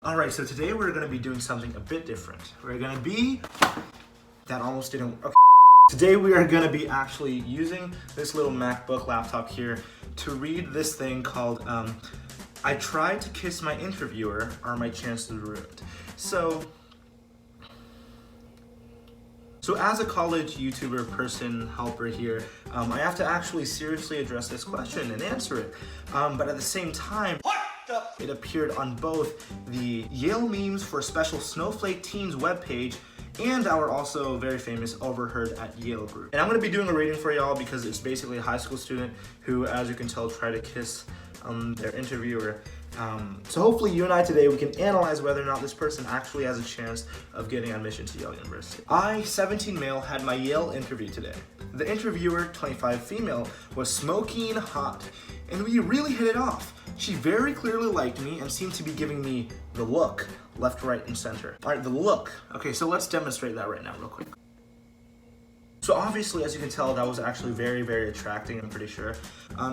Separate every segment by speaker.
Speaker 1: Alright, so today we're gonna be doing something a bit different. We're gonna be... That almost didn't... Okay. Today we are gonna be actually using this little MacBook laptop here to read this thing called, I Tried to Kiss My Interviewer, Are My Chances Ruined? So as a college YouTuber person, helper here, I have to actually seriously address this question and answer it. But at the same time, it appeared on both the Yale Memes for Special Snowflake Teens webpage and our also very famous Overheard at Yale group. And I'm gonna be doing a rating for y'all because it's basically a high school student who, as you can tell, tried to kiss their interviewer. So hopefully you and I today, we can analyze whether or not this person actually has a chance of getting admission to Yale University. I, 17 male, had my Yale interview today. The interviewer, 25 female, was smoking hot, and we really hit it off. She very clearly liked me and seemed to be giving me the look, left, right, and center. All right, the look. Okay, so let's demonstrate that right now real quick. So obviously, as you can tell, that was actually very, very attracting, I'm pretty sure.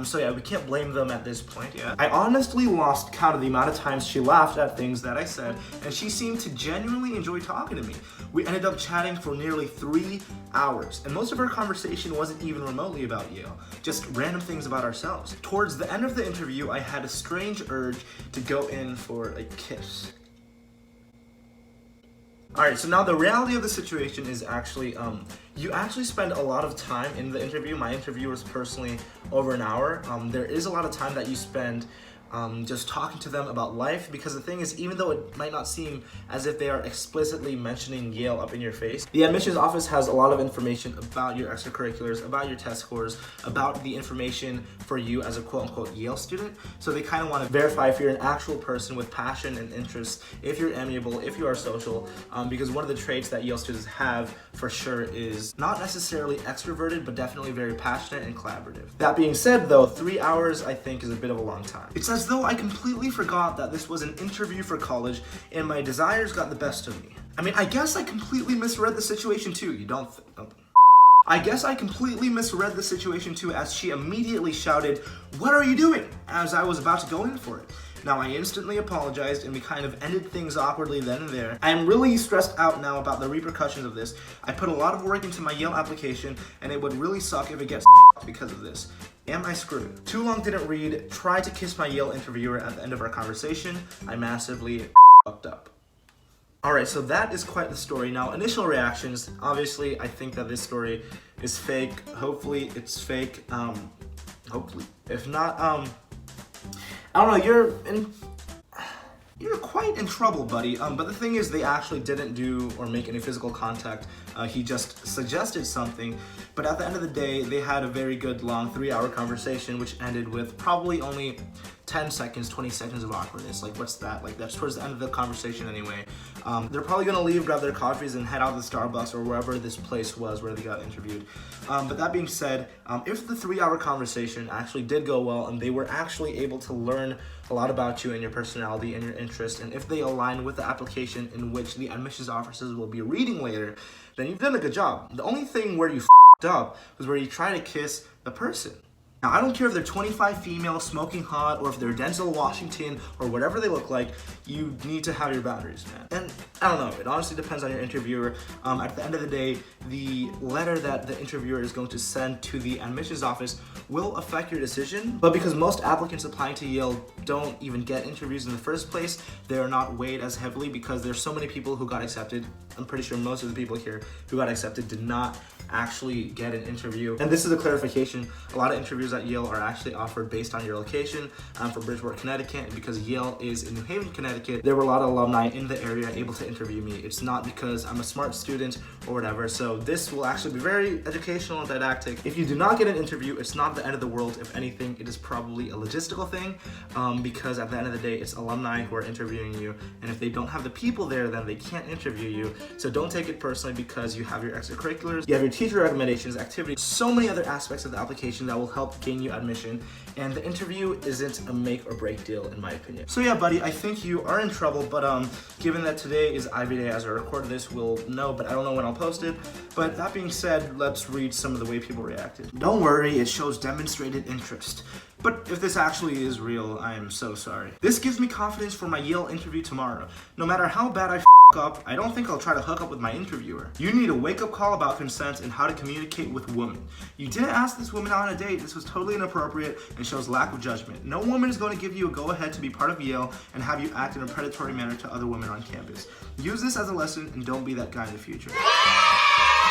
Speaker 1: So yeah, we can't blame them at this point, yeah. I honestly lost count of the amount of times she laughed at things that I said, and she seemed to genuinely enjoy talking to me. We ended up chatting for nearly 3 hours, and most of our conversation wasn't even remotely about Yale, just random things about ourselves. Towards the end of the interview, I had a strange urge to go in for a kiss. Alright, so now the reality of the situation is actually, you actually spend a lot of time in the interview. My interview was personally over an hour. There is a lot of time that you spend just talking to them about life, because the thing is, even though it might not seem as if they are explicitly mentioning Yale up in your face, the admissions office has a lot of information about your extracurriculars, about your test scores, about the information for you as a quote-unquote Yale student. So they kind of want to verify if you're an actual person with passion and interest, if you're amiable, if you are social, because one of the traits that Yale students have for sure is not necessarily extroverted, but definitely very passionate and collaborative. That being said though, 3 hours I think is a bit of a long time. It's as though I completely forgot that this was an interview for college and my desires got the best of me. I mean, I guess I completely misread the situation too. You don't I guess I completely misread the situation too, as she immediately shouted, "What are you doing?" as I was about to go in for it. Now, I instantly apologized and we kind of ended things awkwardly then and there. I am really stressed out now about the repercussions of this. I put a lot of work into my Yale application and it would really suck if it gets because of this. Am I screwed? Too long didn't read, tried to kiss my Yale interviewer at the end of our conversation. I massively fucked up. Alright, so that is quite the story. Now, initial reactions, obviously, I think that this story is fake. Hopefully, it's fake. Hopefully. If not, I don't know, you're quite in trouble, buddy. But the thing is, they actually didn't do or make any physical contact. He just suggested something. But at the end of the day, they had a very good long 3-hour conversation, which ended with probably only 10 seconds, 20 seconds of awkwardness. Like, what's that? Like, that's towards the end of the conversation anyway. They're probably gonna leave, grab their coffees, and head out to Starbucks or wherever this place was where they got interviewed. But that being said, if the 3-hour conversation actually did go well and they were actually able to learn a lot about you and your personality and your interest, and if they align with the application in which the admissions officers will be reading later, then you've done a good job. The only thing where you f***ed up was where you try to kiss the person. Now, I don't care if they're 25 female, smoking hot, or if they're Denzel Washington, or whatever they look like, you need to have your boundaries, man. And I don't know, it honestly depends on your interviewer. At the end of the day, the letter that the interviewer is going to send to the admissions office will affect your decision, but because most applicants applying to Yale don't even get interviews in the first place, they are not weighed as heavily because there's so many people who got accepted. I'm pretty sure most of the people here who got accepted did not actually get an interview. And this is a clarification. A lot of interviews at Yale are actually offered based on your location. For Bridgeport, Connecticut, and because Yale is in New Haven, Connecticut, there were a lot of alumni in the area able to interview me. It's not because I'm a smart student or whatever. So this will actually be very educational and didactic. If you do not get an interview, it's not the end of the world. If anything, it is probably a logistical thing, because at the end of the day, it's alumni who are interviewing you. And if they don't have the people there, then they can't interview you. So don't take it personally because you have your extracurriculars, you have your teacher recommendations, activities, so many other aspects of the application that will help gain you admission, and the interview isn't a make or break deal in my opinion. So yeah, buddy, I think you are in trouble, but given that today is Ivy Day as I record this. We'll know, but I don't know when I'll post it. But that being said, let's read some of the way people reacted. Don't worry, it shows demonstrated interest. But if this actually is real, I am so sorry. This gives me confidence for my Yale interview tomorrow. No matter how bad I up, I don't think I'll try to hook up with my interviewer. You need a wake-up call about consent and how to communicate with women. You didn't ask this woman on a date. This was totally inappropriate and shows lack of judgment. No woman is going to give you a go-ahead to be part of Yale and have you act in a predatory manner to other women on campus. Use this as a lesson and don't be that guy in the future.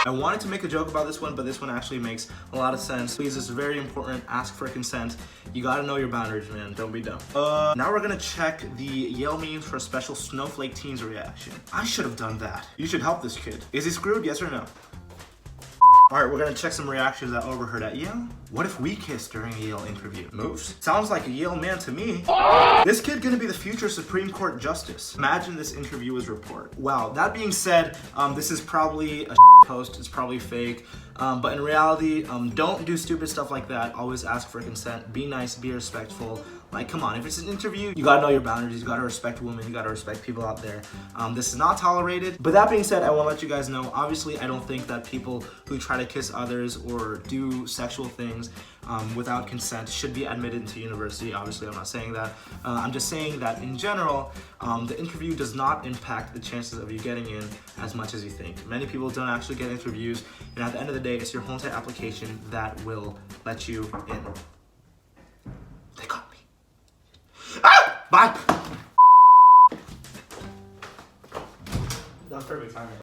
Speaker 1: I wanted to make a joke about this one, but this one actually makes a lot of sense. Please, this is very important. Ask for consent. You gotta know your boundaries, man. Don't be dumb. Now we're gonna check the Yale memes for a special Snowflake Teens reaction. I should have done that. You should help this kid. Is he screwed? Yes or no? Alright, we're gonna check some reactions I overheard at Yale. What if we kissed during a Yale interview? Moves? Sounds like a Yale man to me. This kid gonna be the future Supreme Court justice. Imagine this interviewer's report. Wow, that being said, this is probably a post, it's probably fake. But in reality, don't do stupid stuff like that. Always ask for consent. Be nice, be respectful. Like, come on, if it's an interview, you gotta know your boundaries. You gotta respect women. You gotta respect people out there. This is not tolerated. But that being said, I wanna let you guys know, obviously, I don't think that people who try to kiss others or do sexual things without consent should be admitted into university. Obviously, I'm not saying that. I'm just saying that in general, the interview does not impact the chances of you getting in as much as you think. Many people don't actually get interviews, and at the end of the day, it's your whole entire application that will let you in.